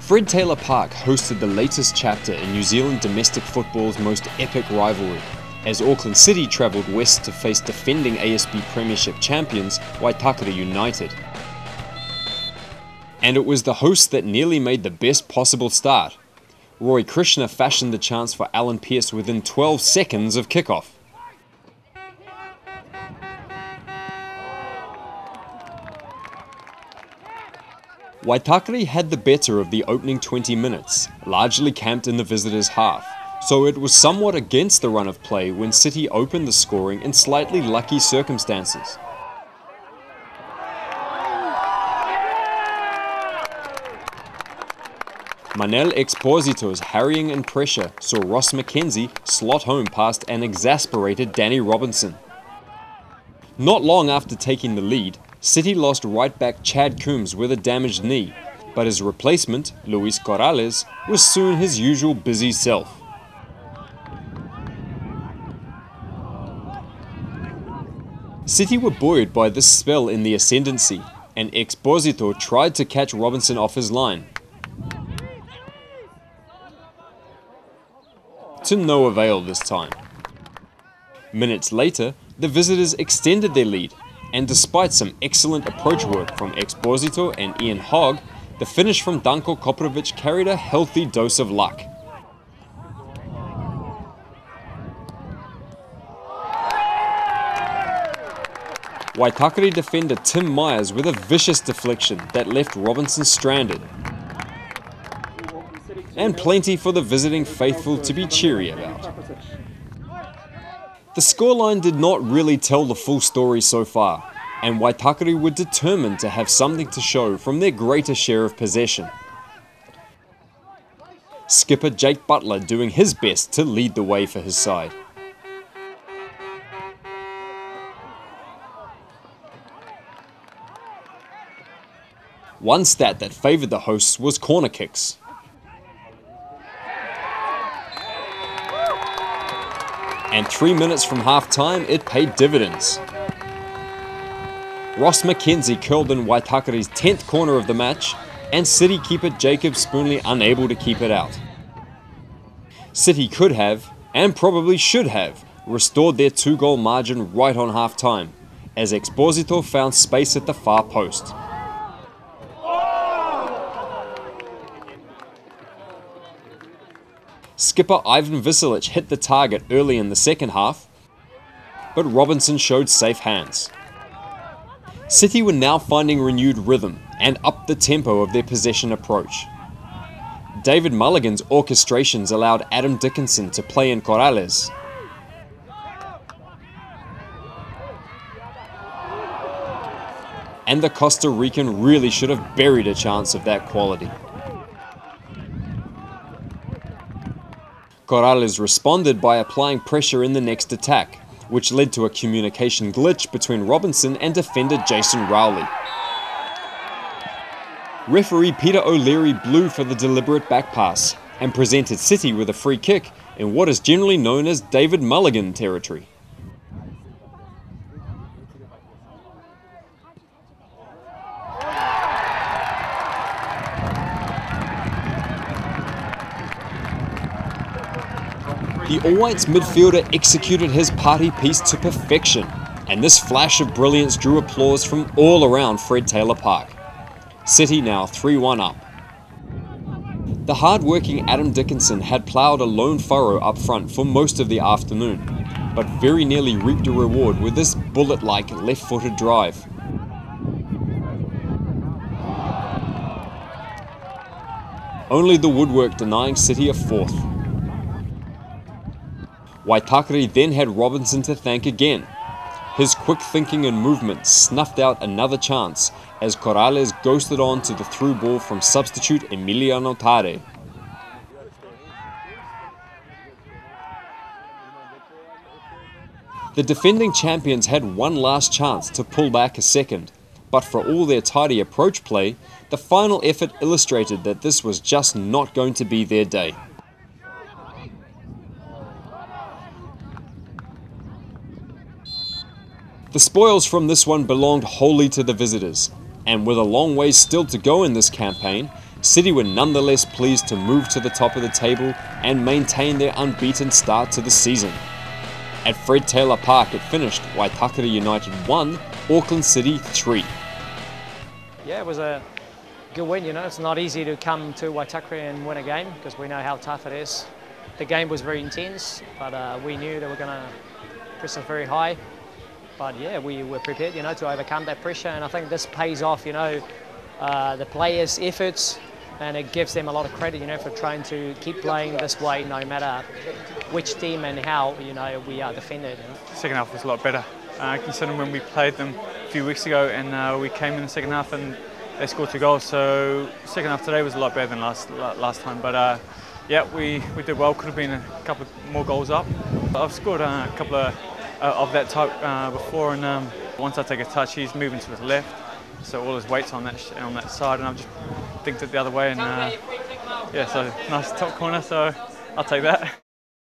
Fred Taylor Park hosted the latest chapter in New Zealand domestic football's most epic rivalry, as Auckland City travelled west to face defending ASB Premiership champions Waitakere Utd. And it was the hosts that nearly made the best possible start. Roy Krishna fashioned the chance for Alan Pearce within 12 seconds of kickoff. Waitakere had the better of the opening 20 minutes, largely camped in the visitors' half, so it was somewhat against the run of play when City opened the scoring in slightly lucky circumstances. Manel Exposito's harrying and pressure saw Ross McKenzie slot home past an exasperated Danny Robinson. Not long after taking the lead, City lost right-back Chad Coombs with a damaged knee, but his replacement, Luis Corrales, was soon his usual busy self. City were buoyed by this spell in the ascendancy, and Exposito tried to catch Robinson off his line. To no avail this time. Minutes later, the visitors extended their lead, and despite some excellent approach work from Exposito and Ian Hogg, the finish from Danko Koprovic carried a healthy dose of luck. Waitakere defender Tim Myers with a vicious deflection that left Robinson stranded. And plenty for the visiting faithful to be cheery about. The scoreline did not really tell the full story so far, and Waitakere were determined to have something to show from their greater share of possession. Skipper Jake Butler doing his best to lead the way for his side. One stat that favoured the hosts was corner kicks. And 3 minutes from half-time, it paid dividends. Ross McKenzie curled in Waitakere's 10th corner of the match, and City keeper Jacob Spoonley unable to keep it out. City could have, and probably should have, restored their 2-goal margin right on half-time, as Exposito found space at the far post. Skipper Ivan Viselic hit the target early in the second half, but Robinson showed safe hands. City were now finding renewed rhythm and upped the tempo of their possession approach. David Mulligan's orchestrations allowed Adam Dickinson to play in Corrales. And the Costa Rican really should have buried a chance of that quality. Corrales responded by applying pressure in the next attack, which led to a communication glitch between Robinson and defender Jason Rowley. Referee Peter O'Leary blew for the deliberate back pass and presented City with a free kick in what is generally known as David Mulligan territory. The All Whites midfielder executed his party piece to perfection, and this flash of brilliance drew applause from all around Fred Taylor Park. City now 3-1 up. The hard-working Adam Dickinson had ploughed a lone furrow up front for most of the afternoon, but very nearly reaped a reward with this bullet-like left-footed drive. Only the woodwork denying City a fourth. Waitakere then had Robinson to thank again. His quick thinking and movement snuffed out another chance as Corrales ghosted on to the through ball from substitute Emiliano Tare. The defending champions had one last chance to pull back a second, but for all their tidy approach play, the final effort illustrated that this was just not going to be their day. The spoils from this one belonged wholly to the visitors, and with a long way still to go in this campaign, City were nonetheless pleased to move to the top of the table and maintain their unbeaten start to the season. At Fred Taylor Park it finished Waitakere United 1, Auckland City 3. Yeah, it was a good win, you know. It's not easy to come to Waitakere and win a game because we know how tough it is. The game was very intense, but we knew they were going to press us very high. But yeah, we were prepared, you know, to overcome that pressure, and I think this pays off, you know, the players' efforts, and it gives them a lot of credit, you know, for trying to keep playing this way no matter which team and how, you know, we are defended. You know. Second half was a lot better, considering when we played them a few weeks ago and we came in the second half and they scored 2 goals. So second half today was a lot better than last time. But yeah, we did well. Could have been a couple more goals up. I've scored a couple of that type before, and once I take a touch, he's moving to his left, so all his weight's on that side, and I've just dinked it the other way, and yeah, so nice top corner. So I'll take that.